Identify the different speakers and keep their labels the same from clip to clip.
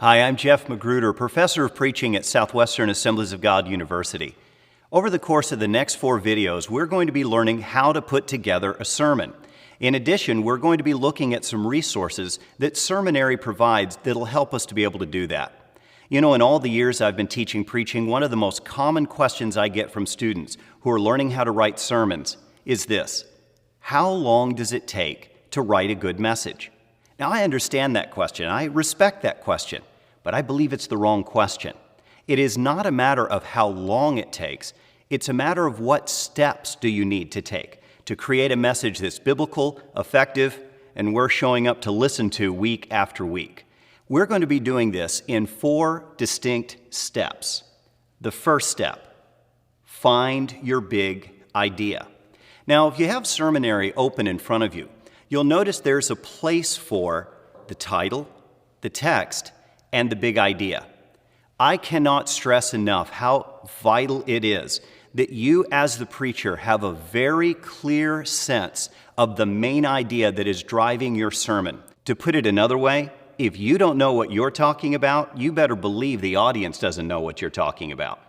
Speaker 1: Hi, I'm Jeff Magruder, Professor of Preaching at Southwestern Assemblies of God University. Over the course of the next 4 videos, we're going to be learning how to put together a sermon. In addition, we're going to be looking at some resources that seminary provides that'll help us to be able to do that. You know, in all the years I've been teaching preaching, one of the most common questions I get from students who are learning how to write sermons is this: how long does it take to write a good message? Now, I understand that question. I respect that question, but I believe it's the wrong question. It is not a matter of how long it takes. It's a matter of what steps do you need to take to create a message that's biblical, effective, and worth showing up to listen to week after week. We're going to be doing this in 4 distinct steps. The first step: find your big idea. Now, if you have seminary open in front of you, you'll notice there's a place for the title, the text, and the big idea. I cannot stress enough how vital it is that you as the preacher have a very clear sense of the main idea that is driving your sermon. To put it another way, if you don't know what you're talking about, you better believe the audience doesn't know what you're talking about.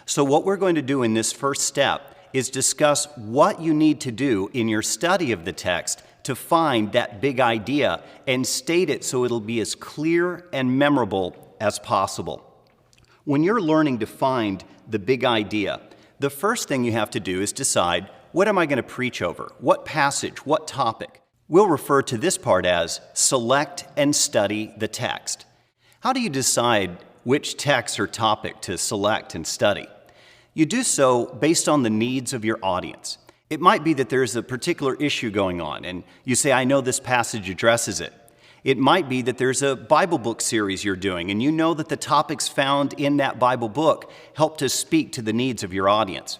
Speaker 1: So what we're going to do in this first step is discuss what you need to do in your study of the text to find that big idea and state it so it'll be as clear and memorable as possible. When you're learning to find the big idea, the first thing you have to do is decide, what am I going to preach over? What passage? What topic? We'll refer to this part as select and study the text. How do you decide which text or topic to select and study? You do so based on the needs of your audience. It might be that there's a particular issue going on, and you say, I know this passage addresses it. It might be that there's a Bible book series you're doing, and you know that the topics found in that Bible book help to speak to the needs of your audience.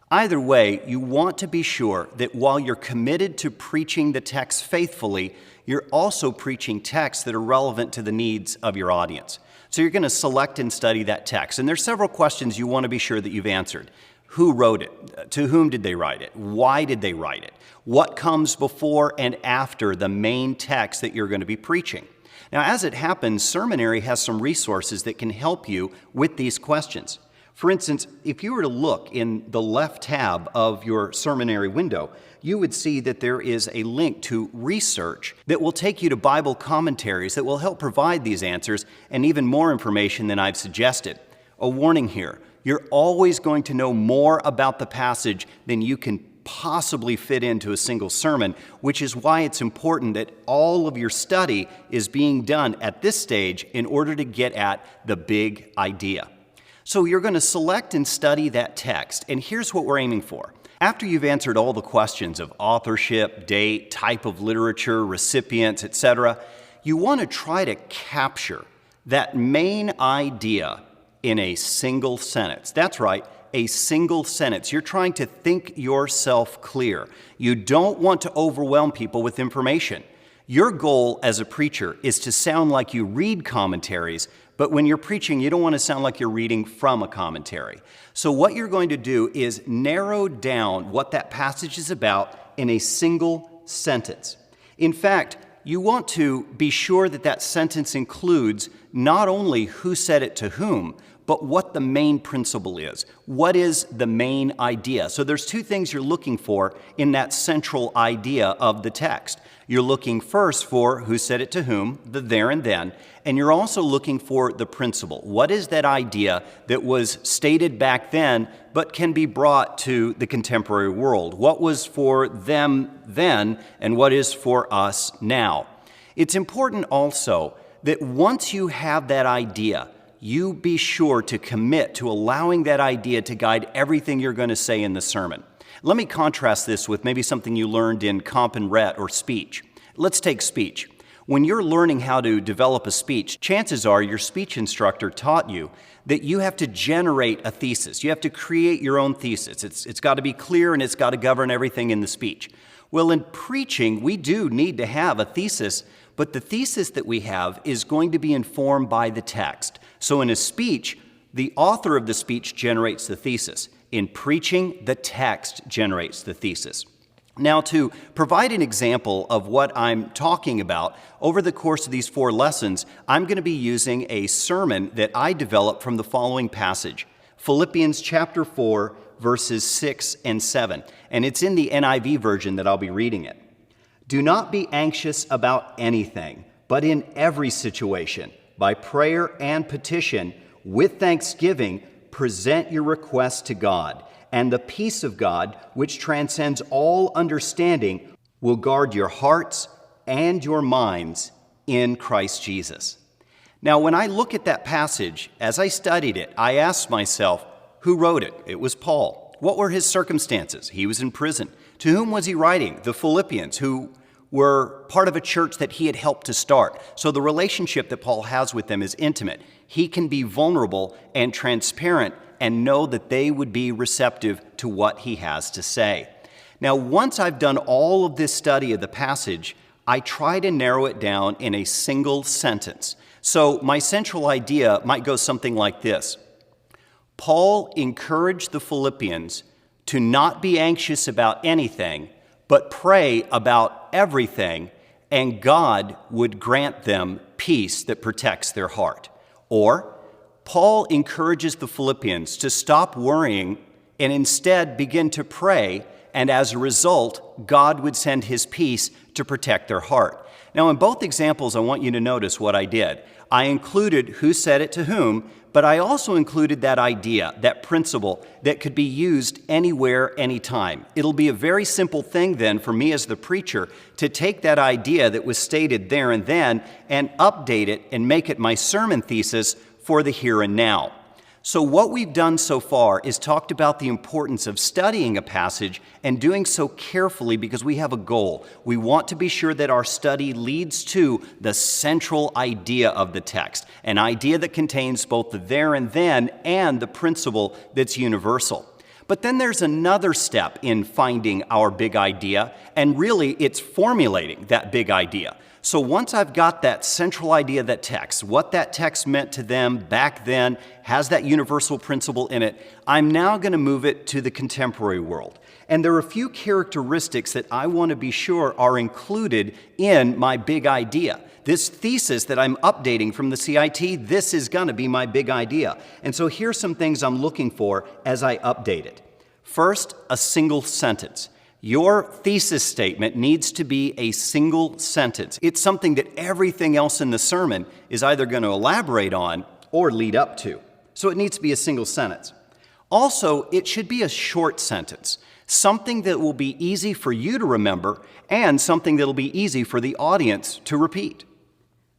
Speaker 1: Either way, you want to be sure that while you're committed to preaching the text faithfully, you're also preaching texts that are relevant to the needs of your audience. So you're going to select and study that text, and there's several questions you want to be sure that you've answered. Who wrote it? To whom did they write it? Why did they write it? What comes before and after the main text that you're going to be preaching? Now, as it happens, seminary has some resources that can help you with these questions. For instance, if you were to look in the left tab of your seminary window, you would see that there is a link to research that will take you to Bible commentaries that will help provide these answers and even more information than I've suggested. A warning here: you're always going to know more about the passage than you can possibly fit into a single sermon, which is why it's important that all of your study is being done at this stage in order to get at the big idea. So you're going to select and study that text, and here's what we're aiming for. After you've answered all the questions of authorship, date, type of literature, recipients, etc., you want to try to capture that main idea in a single sentence. That's right, a single sentence. You're trying to think yourself clear. You don't want to overwhelm people with information. Your goal as a preacher is to sound like you read commentaries, but when you're preaching, you don't want to sound like you're reading from a commentary. So what you're going to do is narrow down what that passage is about in a single sentence. In fact, you want to be sure that that sentence includes not only who said it to whom, but what the main principle is. What is the main idea? So there's 2 things you're looking for in that central idea of the text. You're looking first for who said it to whom, the there and then, and you're also looking for the principle. What is that idea that was stated back then but can be brought to the contemporary world? What was for them then and what is for us now? It's important also that once you have that idea, you be sure to commit to allowing that idea to guide everything you're going to say in the sermon. Let me contrast this with maybe something you learned in comp and ret or speech. Let's take speech. When you're learning how to develop a speech, chances are your speech instructor taught you that you have to generate a thesis. You have to create your own thesis. It's got to be clear and it's got to govern everything in the speech. Well, in preaching, we do need to have a thesis, but the thesis that we have is going to be informed by the text. So in a speech, the author of the speech generates the thesis. In preaching, the text generates the thesis. Now, to provide an example of what I'm talking about, over the course of these 4 lessons, I'm going to be using a sermon that I developed from the following passage, Philippians chapter 4, verses 6 and 7. And it's in the NIV version that I'll be reading it. Do not be anxious about anything, but in every situation, by prayer and petition, with thanksgiving, present your requests to God. And the peace of God, which transcends all understanding, will guard your hearts and your minds in Christ Jesus. Now, when I look at that passage, as I studied it, I asked myself, who wrote it? It was Paul. What were his circumstances? He was in prison. To whom was he writing? The Philippians, who were part of a church that he had helped to start. So the relationship that Paul has with them is intimate. He can be vulnerable and transparent and know that they would be receptive to what he has to say. Now, once I've done all of this study of the passage, I try to narrow it down in a single sentence. So my central idea might go something like this. Paul encouraged the Philippians to not be anxious about anything, but pray about everything, and God would grant them peace that protects their heart. Or, Paul encourages the Philippians to stop worrying and instead begin to pray, and as a result, God would send his peace to protect their heart. Now, in both examples, I want you to notice what I did. I included who said it to whom, but I also included that idea, that principle that could be used anywhere, anytime. It'll be a very simple thing then for me as the preacher to take that idea that was stated there and then and update it and make it my sermon thesis for the here and now. So what we've done so far is talked about the importance of studying a passage and doing so carefully because we have a goal. We want to be sure that our study leads to the central idea of the text, an idea that contains both the there and then and the principle that's universal. But then there's another step in finding our big idea, and really it's formulating that big idea. So once I've got that central idea of that text, what that text meant to them back then, has that universal principle in it, I'm now going to move it to the contemporary world. And there are a few characteristics that I want to be sure are included in my big idea. This thesis that I'm updating from the CIT, this is going to be my big idea. And so here's some things I'm looking for as I update it. First, a single sentence. Your thesis statement needs to be a single sentence. It's something that everything else in the sermon is either going to elaborate on or lead up to. So it needs to be a single sentence. Also, it should be a short sentence, something that will be easy for you to remember and something that will be easy for the audience to repeat.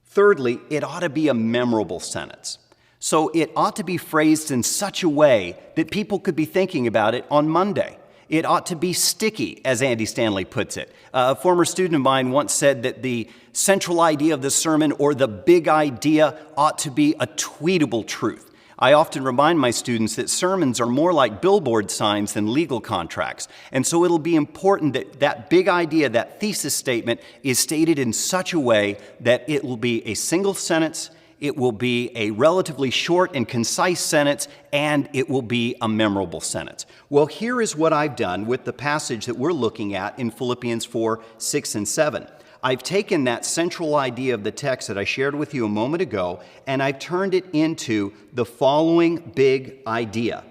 Speaker 1: Thirdly, it ought to be a memorable sentence. So it ought to be phrased in such a way that people could be thinking about it on Monday. It ought to be sticky, as Andy Stanley puts it. A former student of mine once said that the central idea of the sermon or the big idea ought to be a tweetable truth. I often remind my students that sermons are more like billboard signs than legal contracts. And so it'll be important that that big idea, that thesis statement, is stated in such a way that it will be a single sentence, it will be a relatively short and concise sentence, and it will be a memorable sentence. Well, here is what I've done with the passage that we're looking at in Philippians 4, 6, and 7. I've taken that central idea of the text that I shared with you a moment ago, and I've turned it into the following big idea.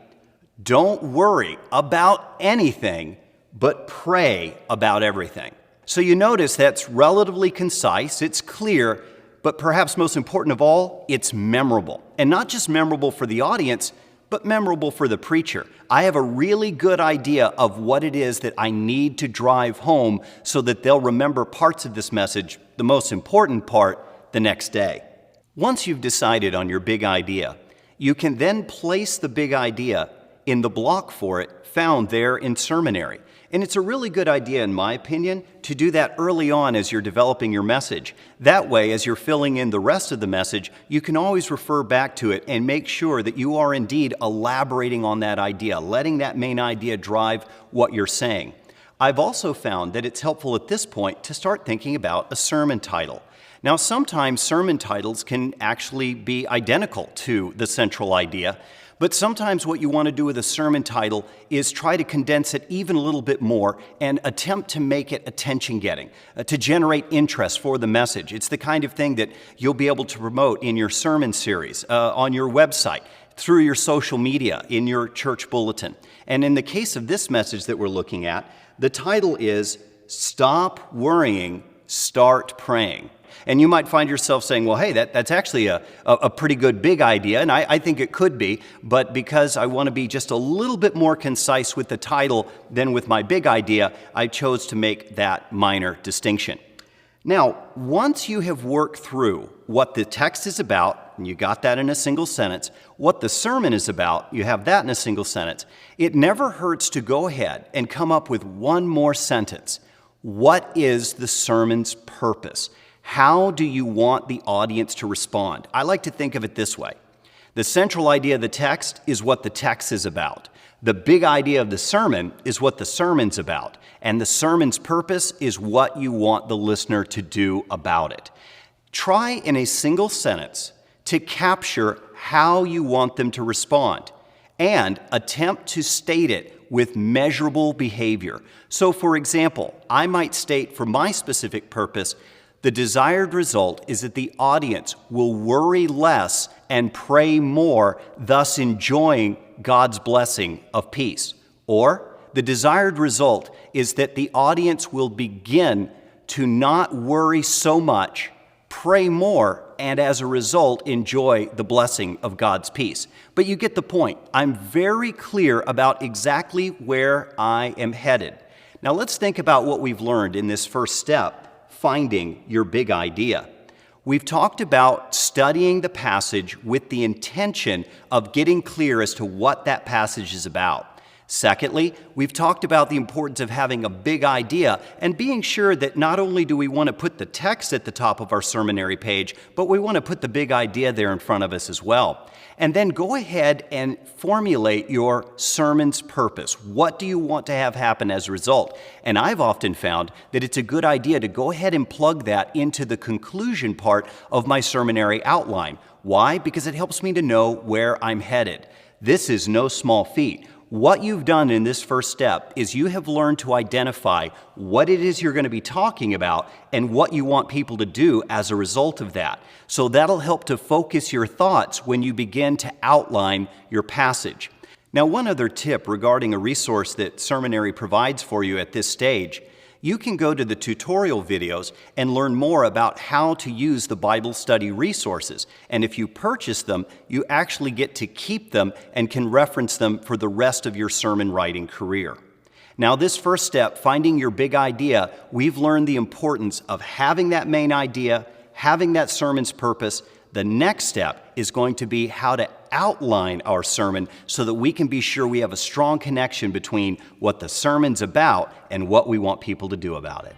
Speaker 1: Don't worry about anything, but pray about everything. So you notice that's relatively concise, it's clear, but perhaps most important of all, it's memorable. And not just memorable for the audience, but memorable for the preacher. I have a really good idea of what it is that I need to drive home so that they'll remember parts of this message, the most important part, the next day. Once you've decided on your big idea, you can then place the big idea in the block for it found there in Sermonary. And it's a really good idea, in my opinion, to do that early on as you're developing your message. That way, as you're filling in the rest of the message, you can always refer back to it and make sure that you are indeed elaborating on that idea, letting that main idea drive what you're saying. I've also found that it's helpful at this point to start thinking about a sermon title. Now, sometimes sermon titles can actually be identical to the central idea, But sometimes what you want to do with a sermon title is try to condense it even a little bit more and attempt to make it attention-getting, to generate interest for the message. It's the kind of thing that you'll be able to promote in your sermon series, on your website, through your social media, in your church bulletin. And in the case of this message that we're looking at, the title is Stop Worrying, Start Praying. And you might find yourself saying, well, hey, that's actually a pretty good big idea, and I think it could be, but because I want to be just a little bit more concise with the title than with my big idea, I chose to make that minor distinction. Now, once you have worked through what the text is about, and you got that in a single sentence, what the sermon is about, you have that in a single sentence, it never hurts to go ahead and come up with one more sentence. What is the sermon's purpose? How do you want the audience to respond? I like to think of it this way. The central idea of the text is what the text is about. The big idea of the sermon is what the sermon's about. And the sermon's purpose is what you want the listener to do about it. Try in a single sentence to capture how you want them to respond and attempt to state it with measurable behavior. So, for example, I might state for my specific purpose, the desired result is that the audience will worry less and pray more, thus enjoying God's blessing of peace. Or the desired result is that the audience will begin to not worry so much, pray more, and as a result enjoy the blessing of God's peace. But you get the point. I'm very clear about exactly where I am headed. Now let's think about what we've learned in this first step, finding your big idea. We've talked about studying the passage with the intention of getting clear as to what that passage is about. Secondly, we've talked about the importance of having a big idea and being sure that not only do we want to put the text at the top of our sermonary page, but we want to put the big idea there in front of us as well. And then go ahead and formulate your sermon's purpose. What do you want to have happen as a result? And I've often found that it's a good idea to go ahead and plug that into the conclusion part of my sermonary outline. Why? Because it helps me to know where I'm headed. This is no small feat. What you've done in this first step is you have learned to identify what it is you're going to be talking about and what you want people to do as a result of that. So that'll help to focus your thoughts when you begin to outline your passage. Now, one other tip regarding a resource that Sermonary provides for you at this stage, you can go to the tutorial videos and learn more about how to use the Bible study resources. And if you purchase them, you actually get to keep them and can reference them for the rest of your sermon writing career. Now, this first step, finding your big idea, we've learned the importance of having that main idea, having that sermon's purpose. The next step is going to be how to outline our sermon so that we can be sure we have a strong connection between what the sermon's about and what we want people to do about it.